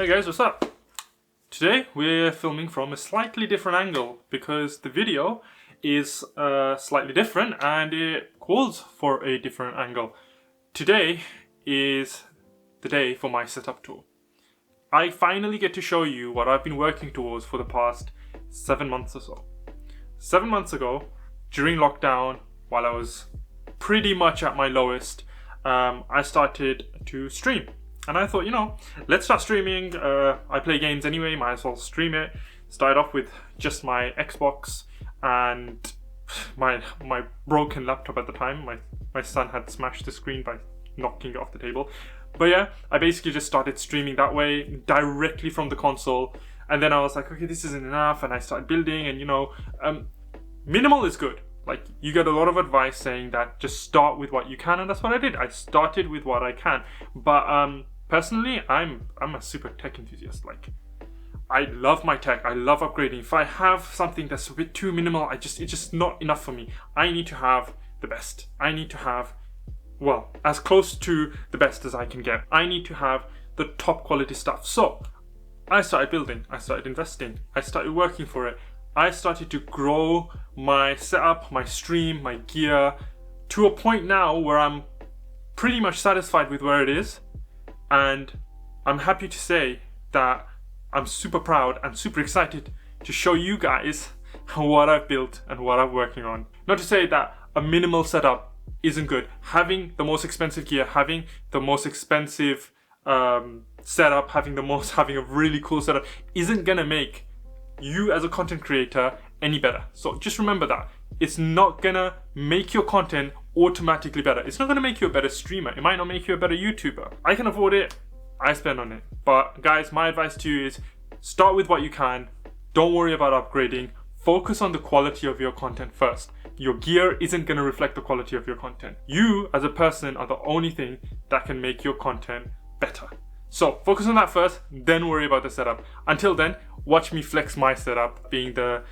Hey guys, what's up? Today we're filming from a slightly different angle because the video is slightly different and it calls for a different angle. Today is the day for my setup tour. I finally get to show you what I've been working towards for the past 7 months or so. 7 months ago, during lockdown, while I was pretty much at my lowest, I started to stream. And I thought, let's start streaming. I play games anyway, might as well stream it. Started off with just my Xbox and my broken laptop at the time. My son had smashed the screen by knocking it off the table. But yeah, I basically just started streaming that way, directly from the console. And then I was like, okay, this isn't enough. And I started building and minimal is good. Like, you get a lot of advice saying that just start with what you can, and that's what I did. I started with what I can. But personally, I'm a super tech enthusiast. Like, I love my tech. I love upgrading. If I have something that's a bit too minimal, it's just not enough for me. I need to have the best. I need to have, well, as close to the best as I can get. I need to have the top quality stuff. So I started building. I started investing. I started working for it. I started to grow my setup, my stream, my gear to a point now where I'm pretty much satisfied with where it is. And I'm happy to say that I'm super proud and super excited to show you guys what I've built and what I'm working on. Not to say that a minimal setup isn't good. Having the most expensive gear, having the most expensive setup, having a really cool setup isn't gonna make you as a content creator any better. So just remember that. It's not gonna make your content automatically better. It's not gonna make you a better streamer. It might not make you a better YouTuber. I can afford it, I spend on it. But guys, my advice to you is start with what you can. Don't worry about upgrading. Focus on the quality of your content first. Your gear isn't gonna reflect the quality of your content. You as a person are the only thing that can make your content better. So focus on that first, then worry about the setup. Until then, watch me flex my setup, being the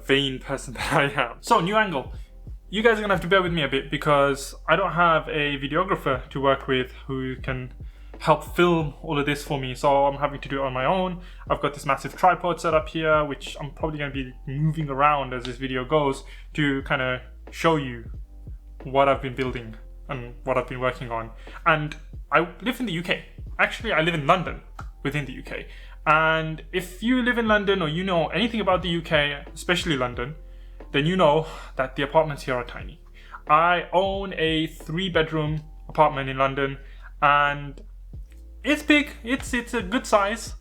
vain person that I am. So, new angle. You guys are gonna have to bear with me a bit because I don't have a videographer to work with who can help film all of this for me. So I'm having to do it on my own. I've got this massive tripod set up here, which I'm probably gonna be moving around as this video goes to kind of show you what I've been building and what I've been working on. And I live in the UK. Actually, I live in London, within the UK. And if you live in London or you know anything about the UK, especially London, then you know that the apartments here are tiny. I own a 3-bedroom apartment in London and it's big, it's a good size,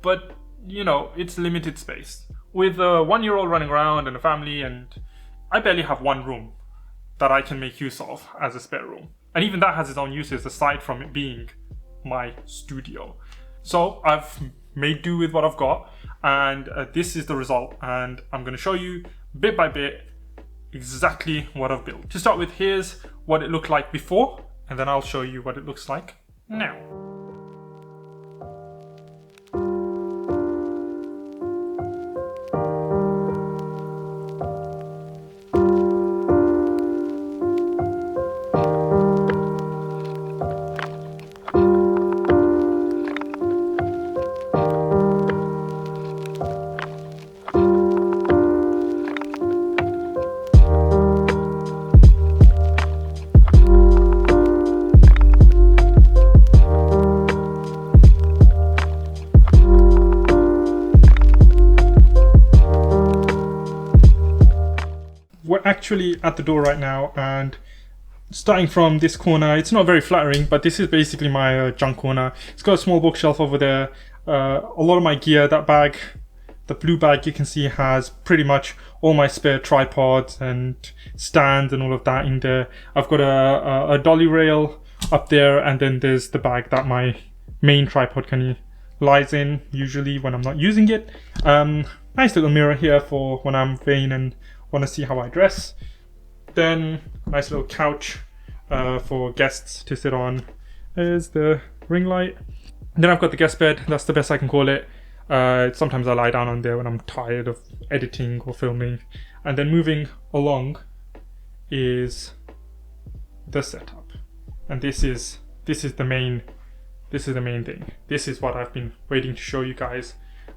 but it's limited space. With a 1-year-old running around and a family, and I barely have one room that I can make use of as a spare room. And even that has its own uses aside from it being my studio. So I've made do with what I've got, and this is the result, and I'm going to show you bit by bit exactly what I've built. To start with, here's what it looked like before, and then I'll show you what it looks like now. We're actually at the door right now, and starting from this corner, it's not very flattering, but this is basically my junk corner. It's got a small bookshelf over there, a lot of my gear. That bag, the blue bag you can see, has pretty much all my spare tripods and stands and all of that in there. I've got a dolly rail up there, and then there's the bag that my main tripod kind of lies in, usually when I'm not using it. Nice little mirror here for when I'm vain and want to see how I dress. Then nice little couch for guests to sit on. There's the ring light. Then I've got the guest bed. That's the best I can call it. Sometimes I lie down on there when I'm tired of editing or filming. And then moving along is the setup. And this is the main This is the main thing. This is what I've been waiting to show you guys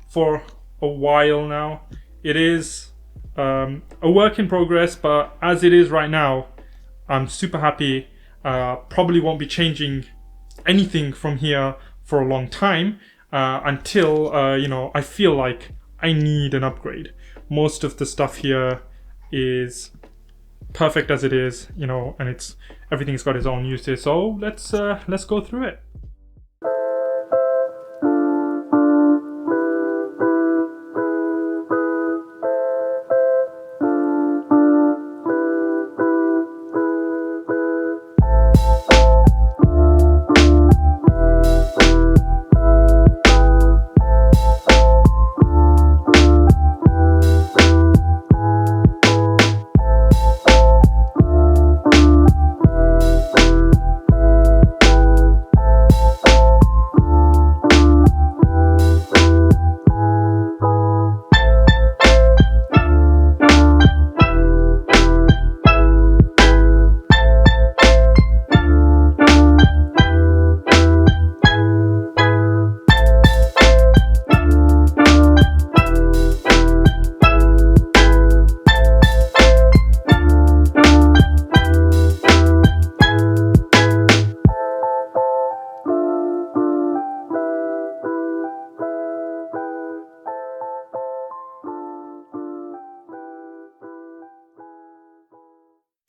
for a while now. It is a work in progress, but as it is right now, I'm super happy. Probably won't be changing anything from here for a long time until you know, I feel like I need an upgrade. Most of the stuff here is perfect as it is, you know, and everything's got its own uses. So let's go through it.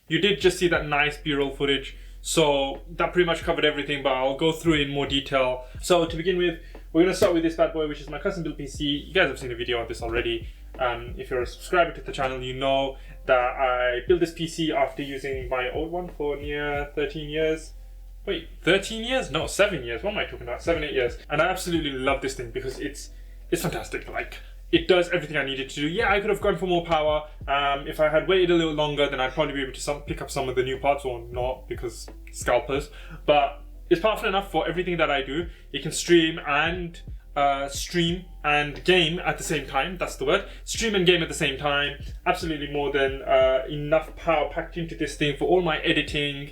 You did just see that nice B-roll footage, so that pretty much covered everything, but I'll go through it in more detail. So to begin with, we're going to start with this bad boy, which is my custom built PC. You guys have seen a video of this already. If you're a subscriber to the channel, you know that I built this PC after using my old one for near 13 years. Wait, 13 years? No, 7 years. What am I talking about? 7, 8 years. And I absolutely love this thing because it's fantastic. Like, it does everything I needed to do. Yeah, I could have gone for more power. If I had waited a little longer, then I'd probably be able to pick up some of the new parts, or not, because scalpers. But it's powerful enough for everything that I do. It can stream and game at the same time. That's the word. Stream and game at the same time. Absolutely more than enough power packed into this thing for all my editing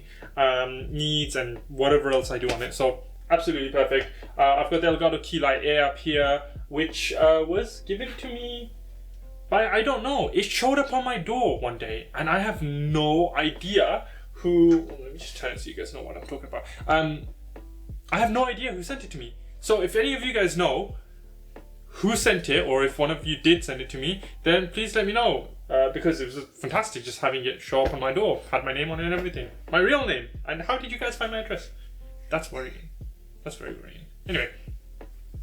needs and whatever else I do on it. So absolutely perfect. I've got the Elgato Keylight Air up here, which was given to me by, I don't know, it showed up on my door one day, and I have no idea who. Let me just turn so you guys know what I'm talking about. I have no idea who sent it to me. So if any of you guys know who sent it, or if one of you did send it to me, then please let me know, because it was fantastic just having it show up on my door. Had my name on it and everything, my real name. And how did you guys find my address? That's worrying. That's very worrying. Anyway,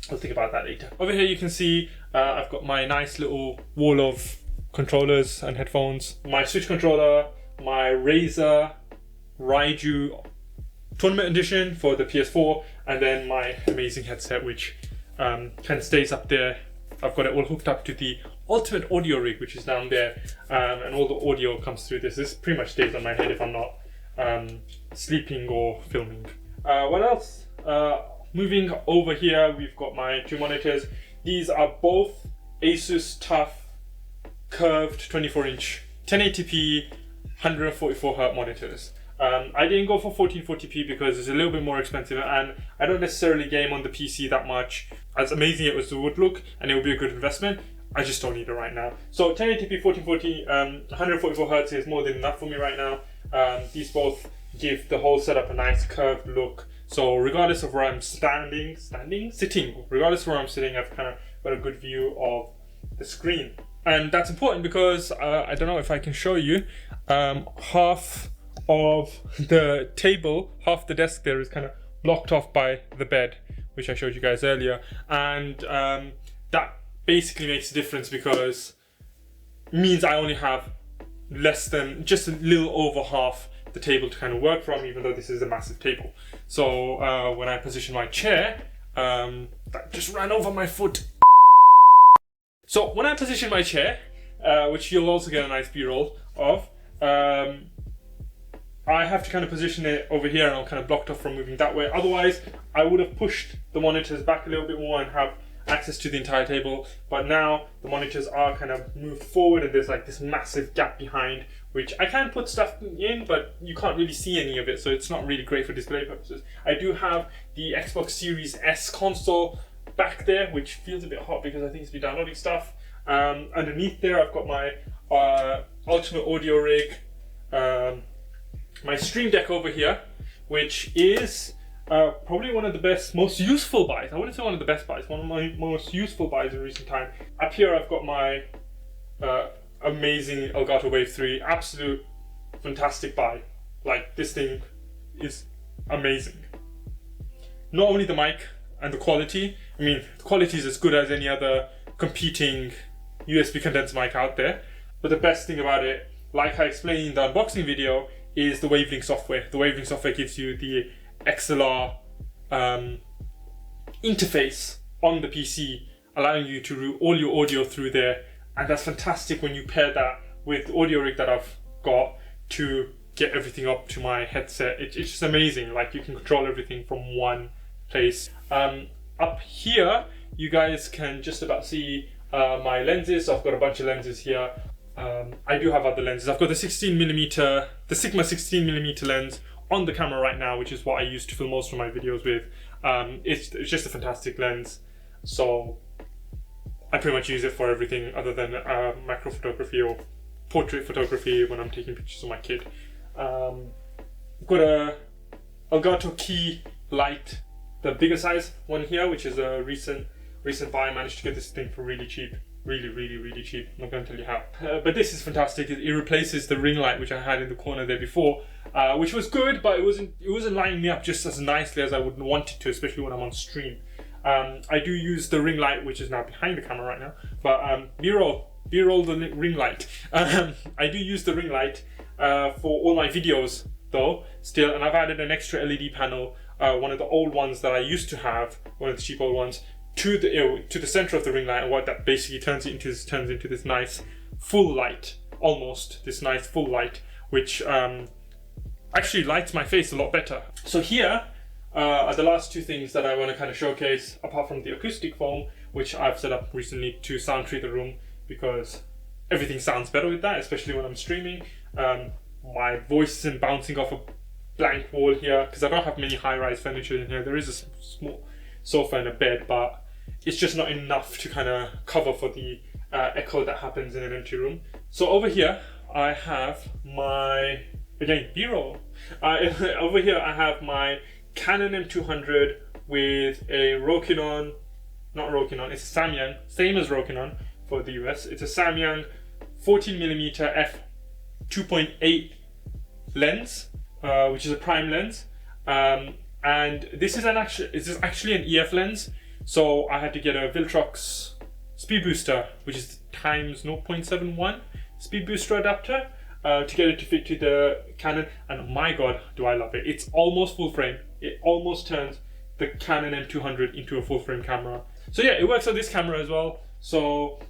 I'll think about that later. Over here you can see I've got my nice little wall of controllers and headphones, my Switch controller, my Razer Raiju Tournament Edition for the PS4, and then my amazing headset, which kind of stays up there. I've got it all hooked up to the ultimate audio rig, which is down there, and all the audio comes through this. This pretty much stays on my head if I'm not sleeping or filming. What else? Moving over here, we've got my two monitors. These are both Asus TUF curved 24-inch 1080p 144Hz monitors. I didn't go for 1440p because it's a little bit more expensive, and I don't necessarily game on the PC that much. As amazing it would look, and it would be a good investment, I just don't need it right now. So 1080p 1440 144Hz is more than enough for me right now. These both give the whole setup a nice curved look. So regardless of where I'm sitting, regardless of where I'm sitting, I've kind of got a good view of the screen. And that's important because, I don't know if I can show you, half of the table, half the desk there is kind of blocked off by the bed, which I showed you guys earlier. And that basically makes a difference because it means I only have less than, just a little over half the table to kind of work from, even though this is a massive table. So when I position my chair, that just ran over my foot. So when I position my chair, which you'll also get a nice B-roll of, I have to kind of position it over here, and I'm kind of blocked off from moving that way. Otherwise, I would have pushed the monitors back a little bit more and have access to the entire table, but now the monitors are kind of moved forward and there's like this massive gap behind, which I can put stuff in, but you can't really see any of it, so it's not really great for display purposes. I do have the Xbox Series S console back there, which feels a bit hot because I think it's been downloading stuff. Underneath there, I've got my Ultimate Audio rig, my Stream Deck over here, which is probably one of the best, most useful buys. I wouldn't say one of the best buys, one of my most useful buys in recent time. Up here, I've got my amazing Elgato Wave 3, absolute fantastic buy. Like, this thing is amazing. Not only the mic and the quality, I mean, the quality is as good as any other competing USB condenser mic out there, but the best thing about it, like I explained in the unboxing video, is the Wavelink software. The Wavelink software gives you the XLR interface on the PC, allowing you to route all your audio through there, and that's fantastic when you pair that with the audio rig that I've got to get everything up to my headset. It's just amazing. Like, you can control everything from one place. Up here, you guys can just about see my lenses. So I've got a bunch of lenses here. I do have other lenses. I've got the 16mm, the Sigma 16mm lens on the camera right now, which is what I use to film most of my videos with. It's just a fantastic lens, so I pretty much use it for everything other than macro photography or portrait photography when I'm taking pictures of my kid. I've got a Elgato Key Light, the bigger size one here, which is a recent buy. I managed to get this thing for really cheap. Really cheap. I'm not going to tell you how. But this is fantastic. It replaces the ring light which I had in the corner there before, which was good, but it wasn't lining me up just as nicely as I would want it to, especially when I'm on stream. I do use the ring light, which is now behind the camera right now, but B-roll the ring light. I do use the ring light for all my videos though, still, and I've added an extra LED panel, one of the old ones that I used to have, one of the cheap old ones, to the center of the ring light, and what that basically turns into this nice full light, almost this nice full light, which actually lights my face a lot better. So here are the last two things that I want to kind of showcase, apart from the acoustic foam, which I've set up recently to sound treat the room, because everything sounds better with that, especially when I'm streaming. My voice isn't bouncing off a blank wall here, because I don't have many high-rise furniture in here. There is a small sofa and a bed, but it's just not enough to kind of cover for the echo that happens in an empty room. So over here I have my, again, B-roll. Over here I have my Canon M200 with a Rokinon, not Rokinon, it's a Samyang, same as Rokinon for the US. It's a Samyang 14mm f 2.8 lens, which is a prime lens. And this is actually an EF lens, so I had to get a Viltrox speed booster, which is times 0.71 speed booster adapter, to get it to fit to the Canon, and my god, do I love it. It's almost full frame. It almost turns the Canon M200 into a full frame camera. So yeah, it works on this camera as well. So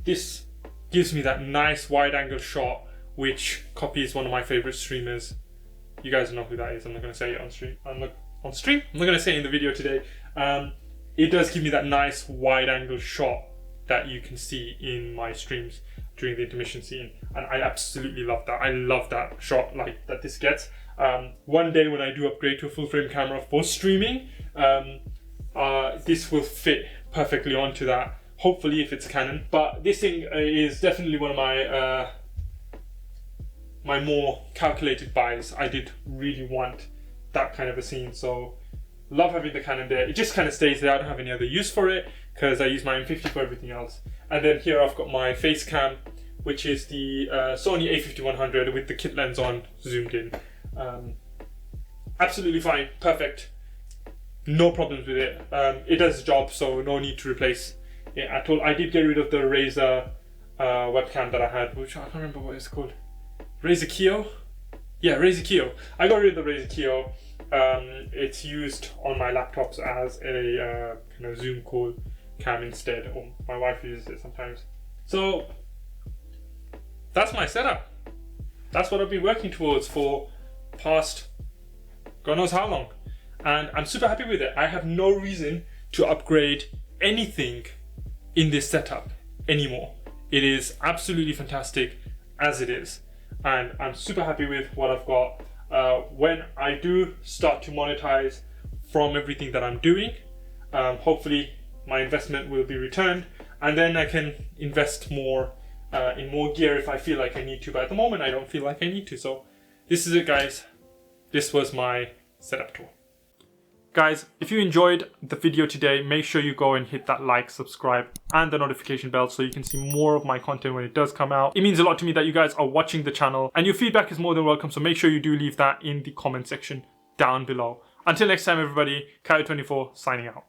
this gives me that nice wide angle shot, which copies one of my favorite streamers. You guys know who that is. I'm not going to say it on stream. I'm not going to say it in the video today. It does give me that nice wide angle shot that you can see in my streams during the intermission scene, and I absolutely love that. I love that shot like that this gets. One day when I do upgrade to a full frame camera for streaming, this will fit perfectly onto that, hopefully, if it's Canon. But this thing is definitely one of my my more calculated buys. I did really want that kind of a scene, so love having the Canon there. It just kind of stays there. I don't have any other use for it because I use my M50 for everything else. And then here I've got my face cam, which is the Sony a5100 with the kit lens on, zoomed in. Absolutely fine, perfect, no problems with it. It does the job, so no need to replace it at all. I did get rid of the Razer webcam that I had, which I can't remember what it's called. Razer Kio? Yeah, Razer Kio. I got rid of the Razer Kio. It's used on my laptops as a kind of Zoom call cam instead, or my wife uses it sometimes. So that's my setup. That's what I've been working towards for past God knows how long, and I'm super happy with it. I have no reason to upgrade anything in this setup anymore. It is absolutely fantastic as it is, and I'm super happy with what I've got. When I do start to monetize from everything that I'm doing, hopefully my investment will be returned, and then I can invest more in more gear if I feel like I need to, but at the moment I don't feel like I need to. So this is it, guys. This was my setup tour. Guys, if you enjoyed the video today, make sure you go and hit that like, subscribe, and the notification bell so you can see more of my content when it does come out. It means a lot to me that you guys are watching the channel, and your feedback is more than welcome, so make sure you do leave that in the comment section down below. Until next time, everybody, Kyle24 signing out.